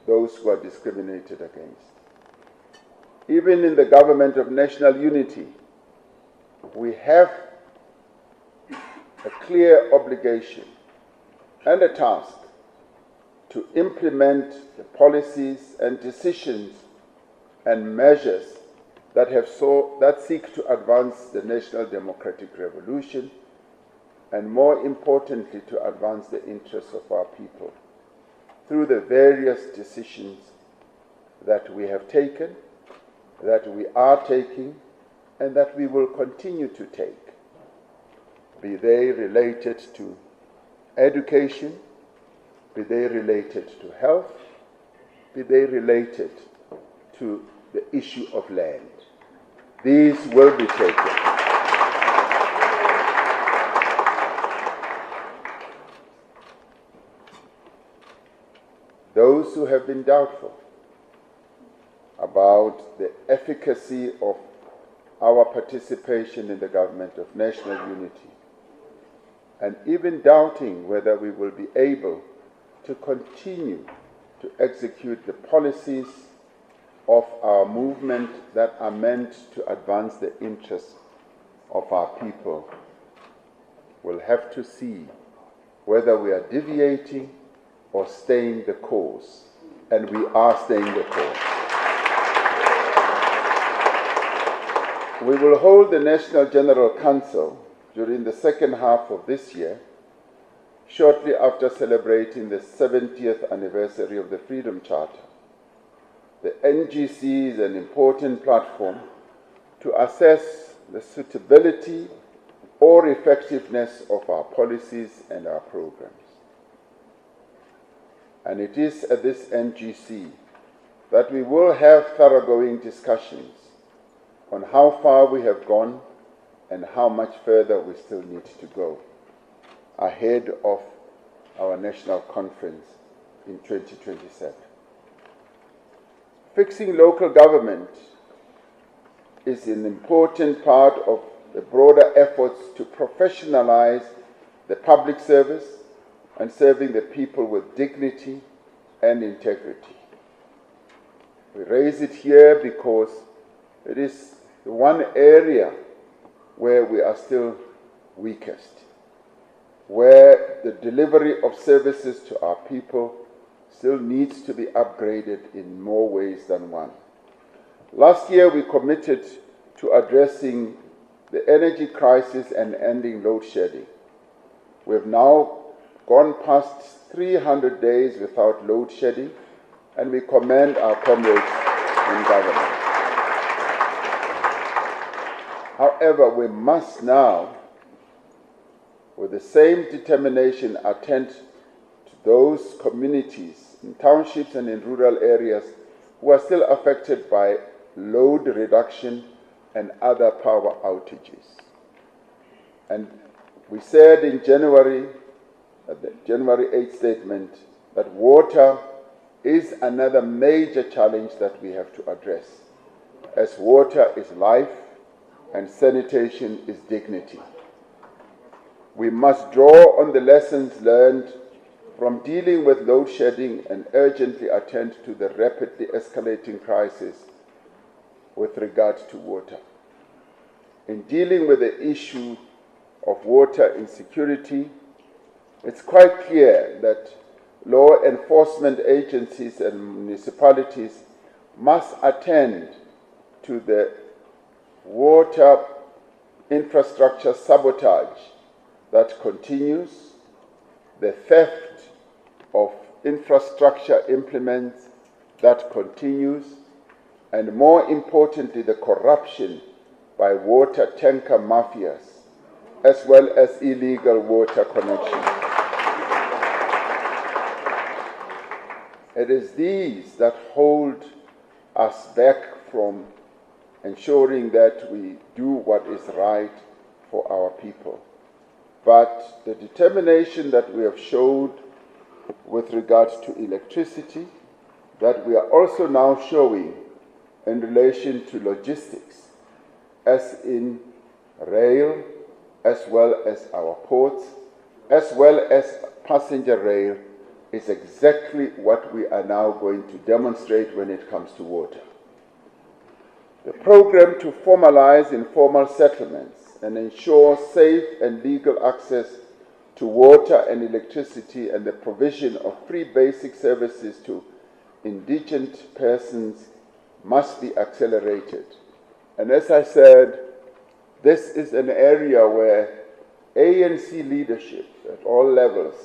those who are discriminated against. Even in the government of national unity, we have a clear obligation and a task to implement the policies and decisions and measures that seek to advance the national democratic revolution, and more importantly, to advance the interests of our people through the various decisions that we have taken, that we are taking, and that we will continue to take, be they related to education, be they related to health, be they related to the issue of land. These will be taken. Those who have been doubtful about the efficacy of our participation in the government of national unity, and even doubting whether we will be able to continue to execute the policies of our movement that are meant to advance the interests of our people, will have to see whether we are deviating or staying the course. And we are staying the course. We will hold the National General Council during the second half of this year, shortly after celebrating the 70th anniversary of the Freedom Charter. The NGC is an important platform to assess the suitability or effectiveness of our policies and our programs. And it is at this NGC that we will have thoroughgoing discussions on how far we have gone and how much further we still need to go ahead of our national conference in 2027. Fixing local government is an important part of the broader efforts to professionalize the public service and serving the people with dignity and integrity. We raise it here because it is the one area where we are still weakest, where the delivery of services to our people still needs to be upgraded in more ways than one. Last year, we committed to addressing the energy crisis and ending load shedding. We have now gone past 300 days without load shedding, and we commend our comrades in government. However, we must now, with the same determination, attend to those communities in townships and in rural areas who are still affected by load reduction and other power outages. And we said in January, at the January 8th statement, that water is another major challenge that we have to address, as water is life and sanitation is dignity. We must draw on the lessons learned from dealing with load shedding and urgently attend to the rapidly escalating crisis with regard to water. In dealing with the issue of water insecurity, it's quite clear that law enforcement agencies and municipalities must attend to the water infrastructure sabotage that continues, the theft of infrastructure implements that continues, and more importantly, the corruption by water tanker mafias, as well as illegal water connections. It is these that hold us back from ensuring that we do what is right for our people. But the determination that we have showed with regard to electricity, that we are also now showing in relation to logistics, as in rail, as well as our ports, as well as passenger rail, is exactly what we are now going to demonstrate when it comes to water. The program to formalize informal settlements and ensure safe and legal access to water and electricity and the provision of free basic services to indigent persons must be accelerated. And as I said, this is an area where ANC leadership at all levels,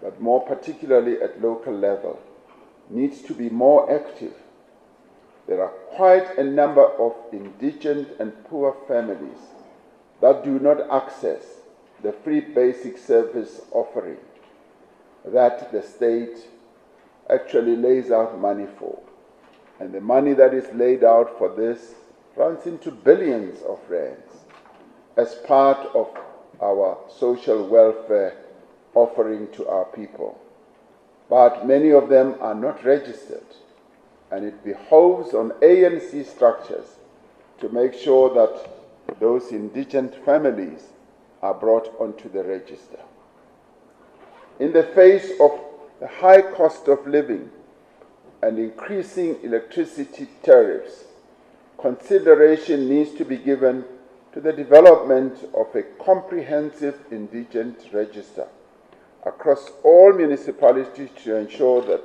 but more particularly at local level, needs to be more active. There are quite a number of indigent and poor families that do not access the free basic service offering that the state actually lays out money for. And the money that is laid out for this runs into billions of rands as part of our social welfare offering to our people. But many of them are not registered, and it behoves on ANC structures to make sure that those indigent families are brought onto the register. In the face of the high cost of living and increasing electricity tariffs, consideration needs to be given to the development of a comprehensive indigent register across all municipalities to ensure that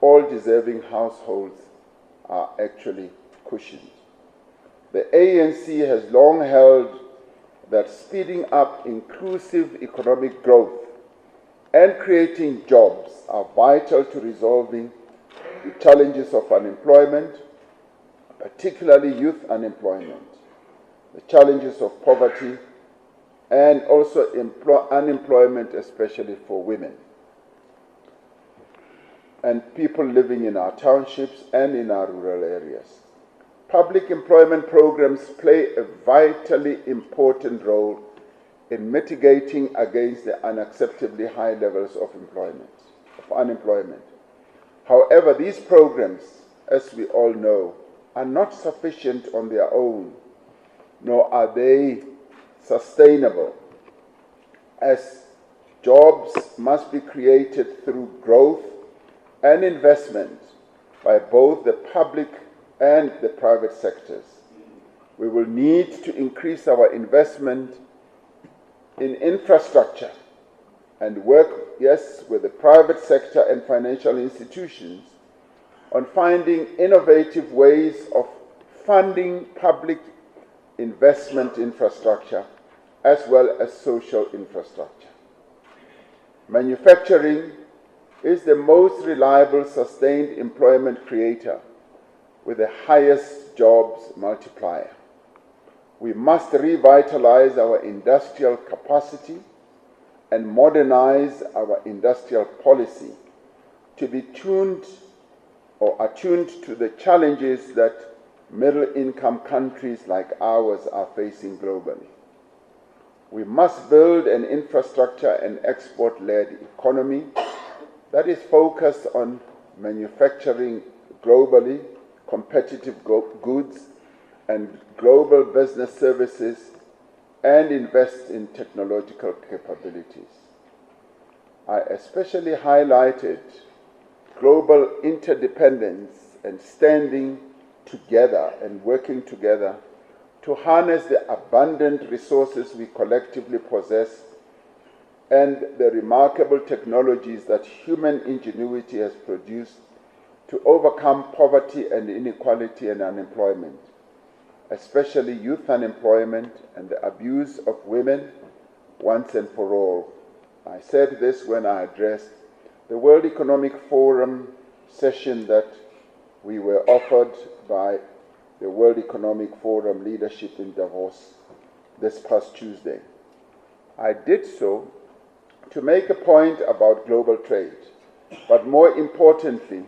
all deserving households are actually cushioned. The ANC has long held that speeding up inclusive economic growth and creating jobs are vital to resolving the challenges of unemployment, particularly youth unemployment, the challenges of poverty, and also unemployment, especially for women and people living in our townships and in our rural areas. Public employment programs play a vitally important role in mitigating against the unacceptably high levels of unemployment. However, these programs, as we all know, are not sufficient on their own, nor are they sustainable, as jobs must be created through growth and investment by both the public and the private sectors. We will need to increase our investment in infrastructure and work, yes, with the private sector and financial institutions on finding innovative ways of funding public investment infrastructure as well as social infrastructure. Manufacturing is the most reliable sustained employment creator with the highest jobs multiplier. We must revitalize our industrial capacity and modernize our industrial policy to be attuned to the challenges that middle-income countries like ours are facing globally. We must build an infrastructure and export-led economy that is focused on manufacturing globally competitive goods and global business services and invest in technological capabilities. I especially highlighted global interdependence and standing together and working together to harness the abundant resources we collectively possess and the remarkable technologies that human ingenuity has produced to overcome poverty and inequality and unemployment, especially youth unemployment and the abuse of women once and for all. I said this when I addressed the World Economic Forum session that we were offered by the World Economic Forum leadership in Davos this past Tuesday. I did so to make a point about global trade, but more importantly,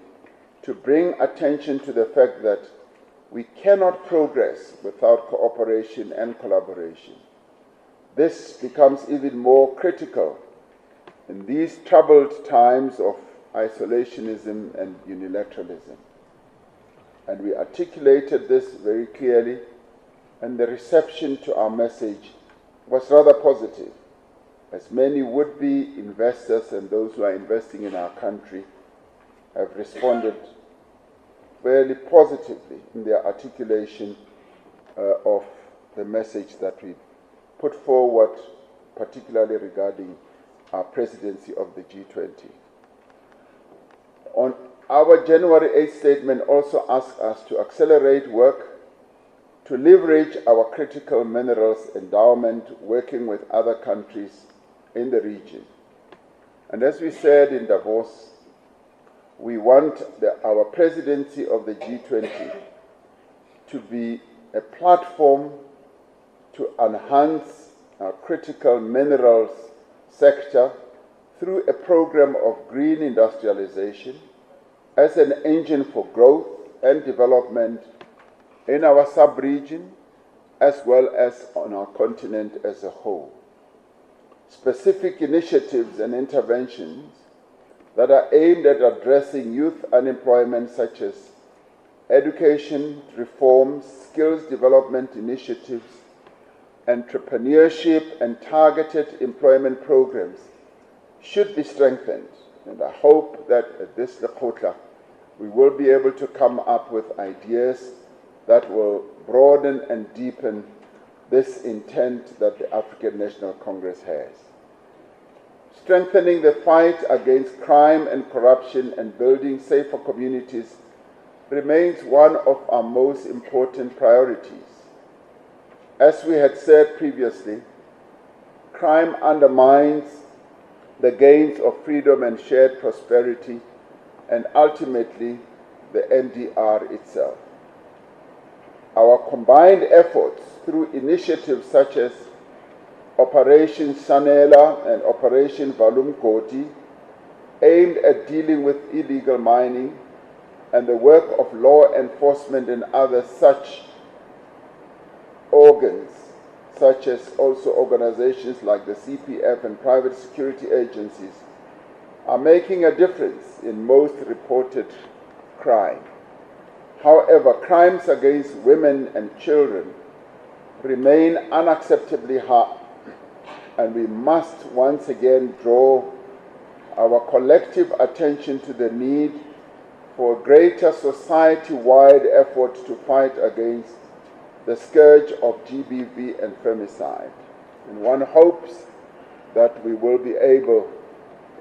to bring attention to the fact that we cannot progress without cooperation and collaboration. This becomes even more critical in these troubled times of isolationism and unilateralism. And we articulated this very clearly, and the reception to our message was rather positive. as many would-be investors and those who are investing in our country have responded fairly positively in their articulation of the message that we put forward, particularly regarding our presidency of the G20. Our January 8 statement also asks us to accelerate work to leverage our critical minerals endowment, working with other countries in the region. And as we said in Davos, we want our presidency of the G20 to be a platform to enhance our critical minerals sector through a program of green industrialization as an engine for growth and development in our sub-region as well as on our continent as a whole. Specific initiatives and interventions that are aimed at addressing youth unemployment, such as education reforms, skills development initiatives, entrepreneurship and targeted employment programs should be strengthened. And I hope that at this Lekgotla we will be able to come up with ideas that will broaden and deepen this intent that the African National Congress has. Strengthening the fight against crime and corruption and building safer communities remains one of our most important priorities. As we had said previously, crime undermines the gains of freedom and shared prosperity, and ultimately the NDR itself. Our combined efforts through initiatives such as Operation Sanela and Operation Valumkoti, aimed at dealing with illegal mining, and the work of law enforcement and other such organs, such as also organizations like the CPF and private security agencies, are making a difference in most reported crime. However, crimes against women and children remain unacceptably high, and we must once again draw our collective attention to the need for a greater society-wide effort to fight against the scourge of GBV and femicide. And one hopes that we will be able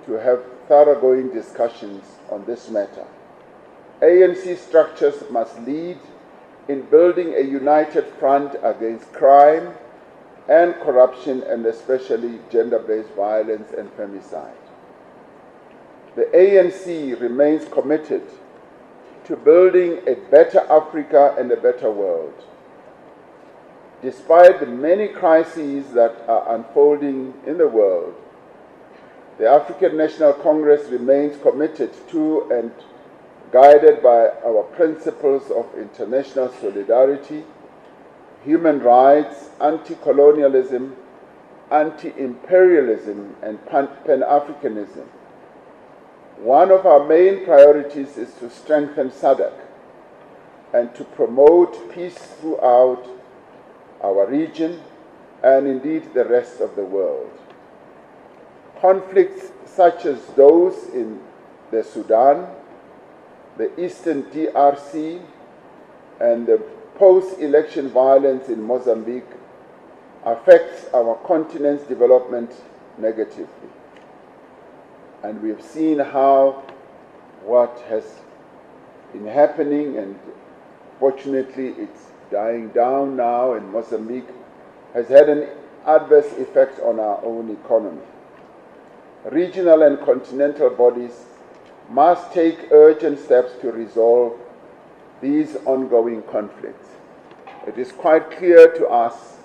to have thoroughgoing discussions on this matter. ANC structures must lead in building a united front against crime and corruption, and especially gender-based violence and femicide. The ANC remains committed to building a better Africa and a better world. Despite the many crises that are unfolding in the world, the African National Congress remains committed to and guided by our principles of international solidarity, human rights, anti-colonialism, anti-imperialism, and Pan-Africanism. One of our main priorities is to strengthen SADC and to promote peace throughout our region and indeed the rest of the world. Conflicts such as those in the Sudan, the Eastern DRC, and the post-election violence in Mozambique affects our continent's development negatively. And we've seen how what has been happening, and fortunately it's dying down now in Mozambique, has had an adverse effect on our own economy. Regional and continental bodies must take urgent steps to resolve these ongoing conflicts. It is quite clear to us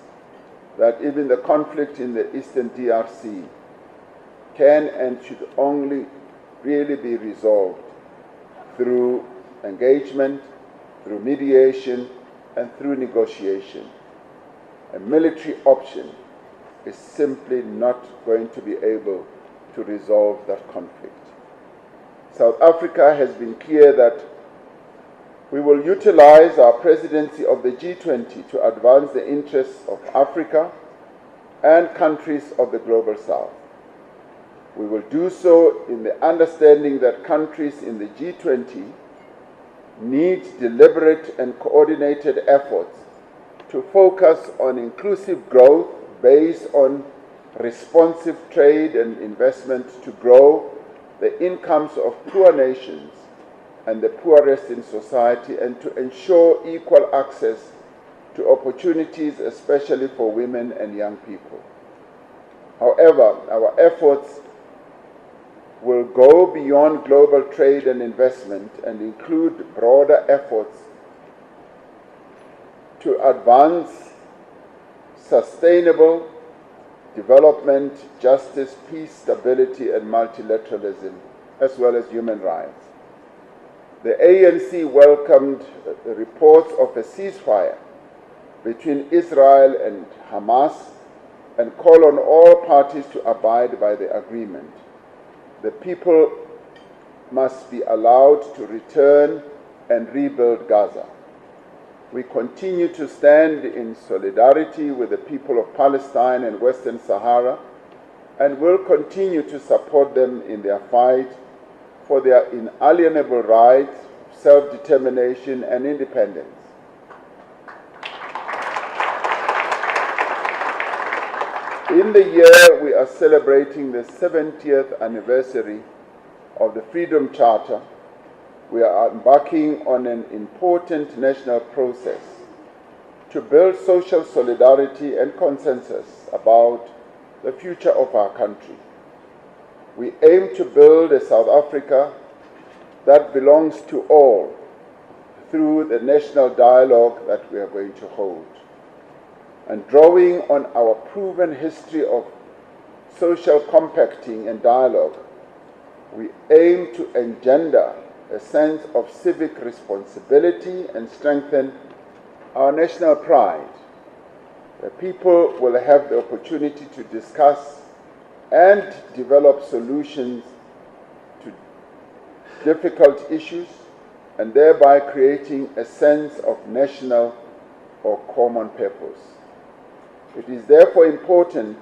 that even the conflict in the Eastern DRC can and should only really be resolved through engagement, through mediation, and through negotiation. A military option is simply not going to be able to resolve that conflict. South Africa has been clear that we will utilize our presidency of the G20 to advance the interests of Africa and countries of the Global South. We will do so in the understanding that countries in the G20 need deliberate and coordinated efforts to focus on inclusive growth based on responsive trade and investment to grow the incomes of poor nations and the poorest in society, and to ensure equal access to opportunities, especially for women and young people. However, our efforts will go beyond global trade and investment and include broader efforts to advance sustainable development, justice, peace, stability, and multilateralism, as well as human rights. The ANC welcomed the reports of a ceasefire between Israel and Hamas and called on all parties to abide by the agreement. The people must be allowed to return and rebuild Gaza. We continue to stand in solidarity with the people of Palestine and Western Sahara and will continue to support them in their fight for their inalienable rights, self-determination, and independence. In the year we are celebrating the 70th anniversary of the Freedom Charter, we are embarking on an important national process to build social solidarity and consensus about the future of our country. We aim to build a South Africa that belongs to all through the national dialogue that we are going to hold. And drawing on our proven history of social compacting and dialogue, we aim to engender a sense of civic responsibility and strengthen our national pride. The people will have the opportunity to discuss and develop solutions to difficult issues, and thereby creating a sense of national or common purpose. It is therefore important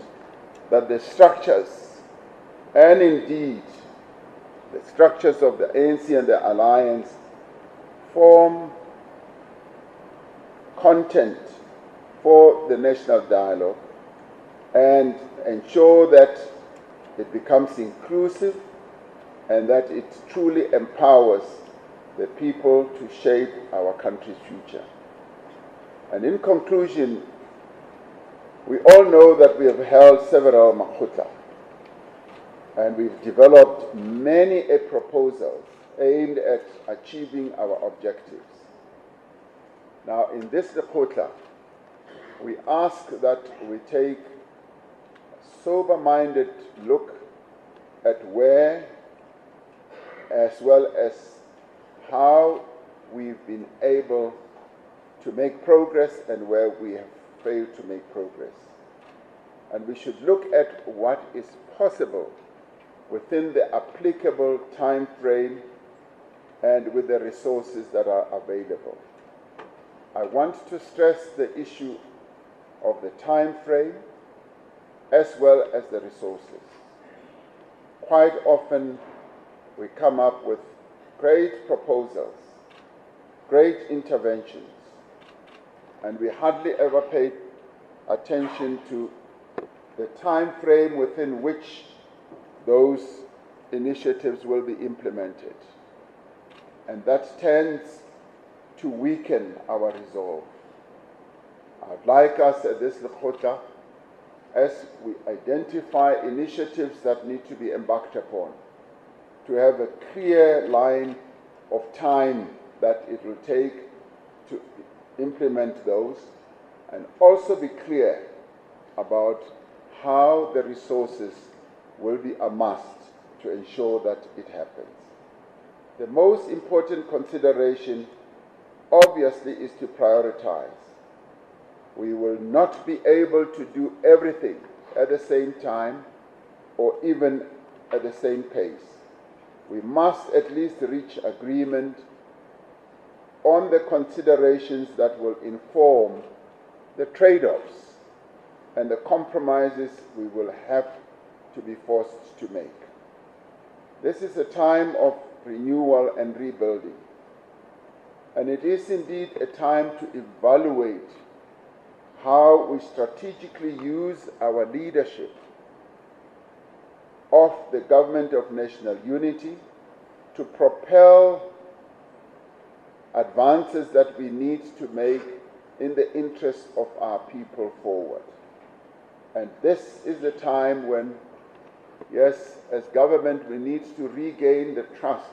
that the structures, and indeed the structures of the ANC and the Alliance, form content for the national dialogue and ensure that it becomes inclusive and that it truly empowers the people to shape our country's future. And in conclusion, we all know that we have held several Makhuta, and we've developed many proposals aimed at achieving our objectives. Now, in this Makhuta, we ask that we take a sober-minded look at where, as well as how we've been able to make progress and where we have failed to make progress. And we should look at what is possible within the applicable time frame and with the resources that are available. I want to stress the issue of the time frame as well as the resources. Quite often we come up with great proposals, great interventions, and we hardly ever pay attention to the time frame within which those initiatives will be implemented. And that tends to weaken our resolve. I'd like us at this Lekota, as we identify initiatives that need to be embarked upon, to have a clear line of time that it will take to implement those, and also be clear about how the resources will be amassed to ensure that it happens. The most important consideration, obviously, is to prioritize. We will not be able to do everything at the same time or even at the same pace. We must at least reach agreement on the considerations that will inform the trade-offs and the compromises we will have to be forced to make. This is a time of renewal and rebuilding, and it is indeed a time to evaluate how we strategically use our leadership of the Government of National Unity to propel advances that we need to make in the interest of our people forward. And this is the time when, yes, as government, we need to regain the trust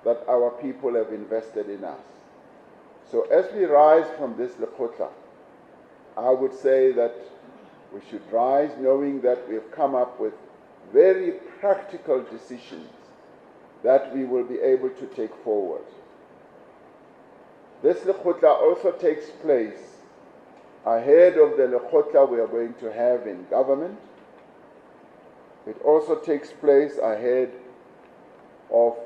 that our people have invested in us. So as we rise from this Lekgotla, I would say that we should rise knowing that we have come up with very practical decisions that we will be able to take forward. This Lekgotla also takes place ahead of the Lekgotla we are going to have in government. It also takes place ahead of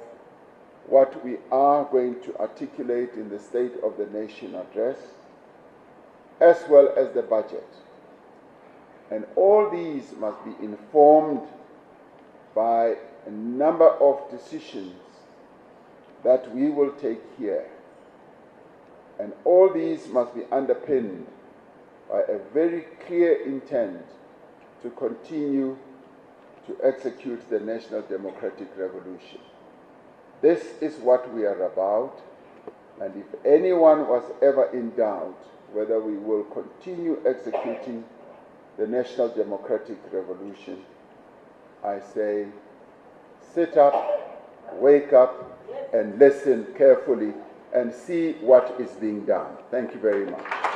what we are going to articulate in the State of the Nation address, as well as the budget. And all these must be informed by a number of decisions that we will take here. And all these must be underpinned by a very clear intent to continue to execute the National Democratic Revolution. This is what we are about, and if anyone was ever in doubt whether we will continue executing the National Democratic Revolution, I say, sit up, wake up, and listen carefully and see what is being done. Thank you very much.